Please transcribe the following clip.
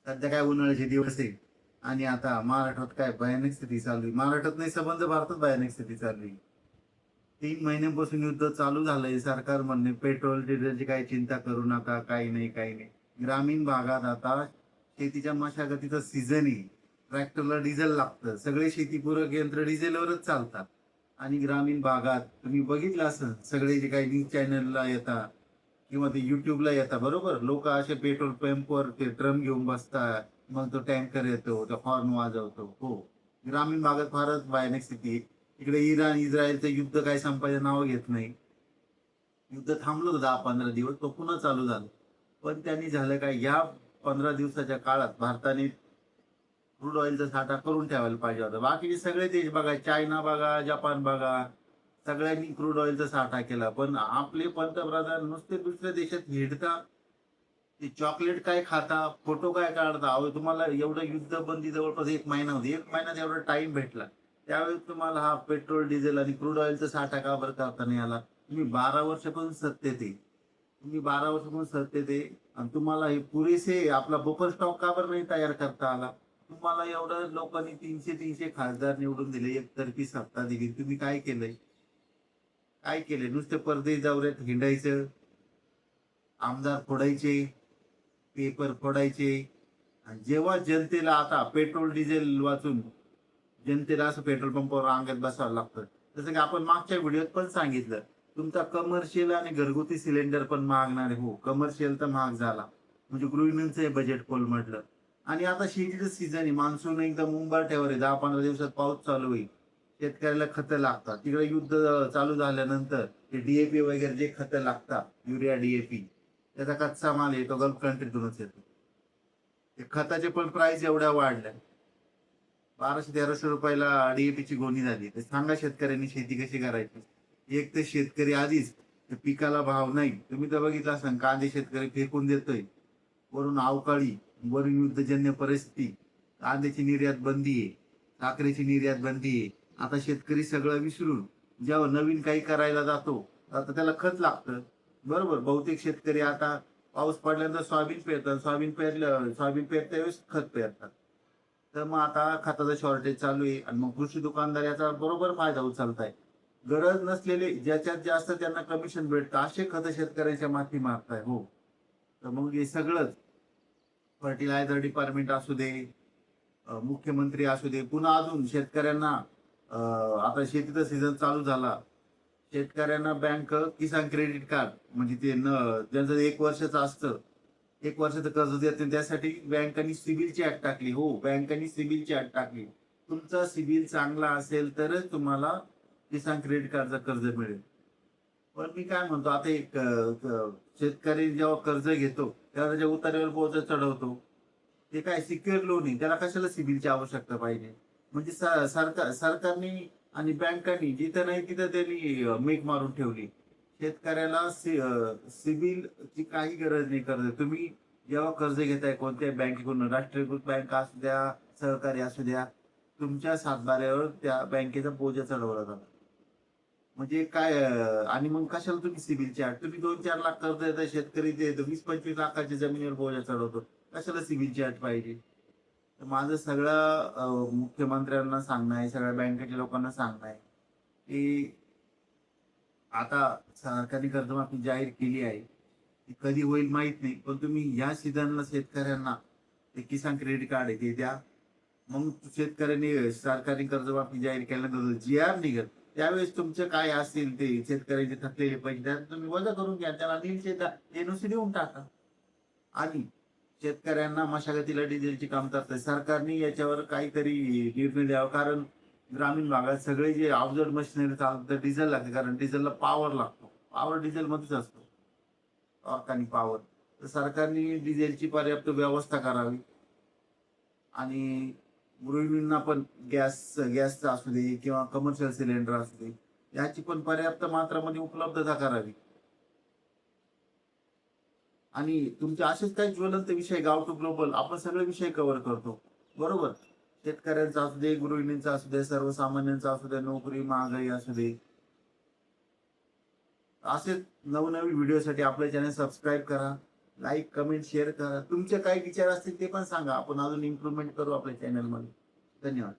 सध्या काय उन्हाळ्याचे दिवस आहे आणि आता महाराष्ट्रात काय भयानक स्थिती चालू आहे. महाराष्ट्रात नाही, संबंध भारतात भयानक स्थिती चालू आहे. 3 महिन्यांपासून युद्ध चालू झालंय. सरकार म्हणणे पेट्रोल डिझेलची काही चिंता करू नका, काही नाही काही नाही. ग्रामीण भागात आता शेतीच्या मशागतीचा सीझन आहे. ट्रॅक्टरला डिझेल लागतं, सगळे शेतीपूरक यंत्र डिझेलवरच चालतात. आणि ग्रामीण भागात तुम्ही बघितलं असं सगळे जे काही न्यूज चॅनलला येतात किंवा ते युट्यूबला येतात, बरोबर, लोक असे पेट्रोल पंपवर ते ड्रम घेऊन बसतात. मग तो टँकर येतो, तो हॉर्न वाजवतो. हो, ग्रामीण भागात फारच भयानक स्थिती आहे. इकडे इराण इस्रायलचं युद्ध काही संपायचं नाव घेत नाही. युद्ध थांबलं होतं 10-15 दिवस, तो पुन्हा चालू झालं. पण त्यांनी झालं काय, या 15 दिवसाच्या काळात भारताने क्रूड ऑइलचा साठा करून ठेवायला पाहिजे होता. बाकीचे सगळे देश बघा, चायना बघा, जपान बघा, सगळ्यांनी क्रूड ऑइलचा साठा केला. पण आपले पंतप्रधान नुसते दुसऱ्या देशात हिंडता, ते चॉकलेट काय खाता, फोटो काय काढता. अहो, तुम्हाला एवढं युद्ध बंदी जवळपास 1 महिना होती, 1 महिन्यात एवढा टाइम भेटला, त्यावेळेस तुम्हाला हा पेट्रोल डिझेल आणि क्रूड ऑइलचा साठा का बरं करता नाही आला? तुम्ही 12 वर्षापासून सत्तेत आहे, तुम्ही 12 वर्षापासून सत्तेत आहे आणि तुम्हाला हे पुरेसे आपला बफर स्टॉक का बरं नाही तयार करता आला? तुम्हाला एवढं लोकांनी 300 खासदार निवडून दिले, एकतर्फी सत्ता दिली, तुम्ही काय केलंय? काय केले? नुसते परदेश दौऱ्यात हिंडायचं, आमदार फोडायचे, पेपर फोडायचे. आणि जेव्हा जनतेला आता पेट्रोल डिझेल वाचून जनतेला असं पेट्रोल पंपावर रांगेत बसावं लागतं. जसं की आपण मागच्या व्हिडिओत पण सांगितलं, तुमचा कमर्शियल आणि घरगुती सिलेंडर पण महागणार आहे. हो, कमर्शियल तर महाग झाला, म्हणजे गृहिणींचं बजेट कोलमडलं. आणि आता शेतीचं सीझन आहे, मान्सून एकदम उंबरठ्यावर आहे. 10-15 दिवसात पाऊस चालू होईल, शेतकऱ्याला खतं लागतात. तिकडे युद्ध चालू झाल्यानंतर ते डीएपी वगैरे जे खतं लागतात, युरिया डीएपी, त्याचा कच्चा माल येतो गल्फ कंट्रीतूनच येतो. ते खताचे पण प्राइस एवढ्या वाढल्या, 1200-1300 रुपयाला डीएपीची गोणी झाली. तर सांगा शेतकऱ्यांनी शेती कशी करायची? एक तर शेतकरी आधीच त्या पिकाला भाव नाही. तुम्ही तर बघितलं असाल, कांदे शेतकरी फेकून देतोय, वरून अवकाळी, वरून युद्धजन्य परिस्थिती, कांद्याची निर्यात बंदी आहे, साखरेची निर्यात बंदी आहे. आता शेतकरी सगळं विसरून जेव्हा नवीन काही करायला जातो, आता त्याला खत लागतं. बरोबर, बहुतेक शेतकरी आता पाऊस पडल्यानंतर सोयाबीन पेरतात, सोयाबीन पेरत्या वेळेस खत पेरतात. तर मग आता खताचं शॉर्टेज चालू आहे आणि मग कृषी दुकानदार याचा बरोबर फायदा उचलताय. गरज नसलेले, ज्याच्यात जास्त त्यांना कमिशन भेटतं असे खत शेतकऱ्यांच्या माथी मारताय. हो, तर मग हे सगळंच, फर्टिलायझर डिपार्टमेंट असू दे, मुख्यमंत्री असू दे, पुन्हा अजून शेतकऱ्यांना आता शेतीचा सीझन चालू झाला, शेतकऱ्यांना बँक किसान क्रेडिट कार्ड, म्हणजे ते ज्यांचं 1 वर्षाचं असतं, 1 वर्षाचं कर्ज देत नाही, त्यासाठी बँकांनी सिबिलची अट टाकली. हो, बँकांनी सिबिलची अट टाकली. तुमचा सिबिल चांगला असेल तरच तुम्हाला किसान क्रेडिट कार्डचं कर्ज मिळेल. पण मी काय म्हणतो, आता एक शेतकरी जेव्हा कर्ज घेतो तेव्हा त्याच्या उतार्यावर बोजा चढवतो. ते काय सिक्युअर लोन आहे, त्याला कशाला सिबिलची आवश्यकता पाहिजे? म्हणजे सरकारने आणि बँकांनी जिथं नाही तिथं त्यांनी मेक मारून ठेवली. शेतकऱ्याला सिबिलची काही गरज नाही. कर्ज तुम्ही जेव्हा कर्ज घेताय कोणत्याही बँकेकडून, राष्ट्रीयकृत बँक असू द्या, सहकारी असू द्या, तुमच्या सातबाऱ्यावर त्या बँकेचा बोजा चढवला जातो. म्हणजे काय आणि मग कशाला तुम्ही सिबिलची अट? तुम्ही 2-4 लाख कर्ज देताय, शेतकरी ते 20-25 लाखाच्या जमिनीवर बोजा चढवतो, कशाला सिबिलची अट पाहिजे? तर माझं सगळं मुख्यमंत्र्यांना सांगणं आहे, सगळ्या बँकेच्या लोकांना सांगणं आहे की आता सरकारने कर्जमाफी जाहीर केली आहे. ती कधी होईल माहित नाही, पण तुम्ही या सीझनला शेतकऱ्यांना ते किसान क्रेडिट कार्ड आहे ते द्या. मग शेतकऱ्यांनी सरकारने कर्जमाफी जाहीर केल्यानंतर जी आर निघत, त्यावेळेस तुमचं काय असेल ते शेतकऱ्यांचे थकलेले पैसे त्यात तुम्ही वजा करून घ्या, त्याला एनओसी देऊन टाका. आणि शेतकऱ्यांना मशागतीला डिझेलची कमतरता आहे, सरकारने याच्यावर काहीतरी निर्णय द्यावा. कारण ग्रामीण भागात सगळे जे अवजड मशिनरी चालतात तर डिझेल लागते, कारण डिझेलला पॉवर लागतो. पॉवर डिझेल मध्येच असतो, टॉर्क आणि पॉवर. तर सरकारने डिझेलची पर्याप्त व्यवस्था करावी. आणि गृहिणींना पण गॅसचा असू दे किंवा कमर्शियल सिलेंडर असू दे, याची पण पर्याप्त मात्रामध्ये उपलब्धता करावी. आणि तुमचे असेच काही ज्वलंत विषय, गाव टू ग्लोबल आपण सगळे विषय कव्हर करतो, बरोबर. शेतकऱ्यांचा असू दे, गृहिणींचा असू दे, सर्वसामान्यांचा असू दे, नोकरी महागाई असू दे, असेच नवनवीन व्हिडिओसाठी आपले चॅनल सबस्क्राईब करा. लाईक कमेंट शेअर करा. तुमचे काय विचार असतील ते पण सांगा, आपण अजून इम्प्रूव्हमेंट करू आपल्या चॅनलमध्ये. धन्यवाद.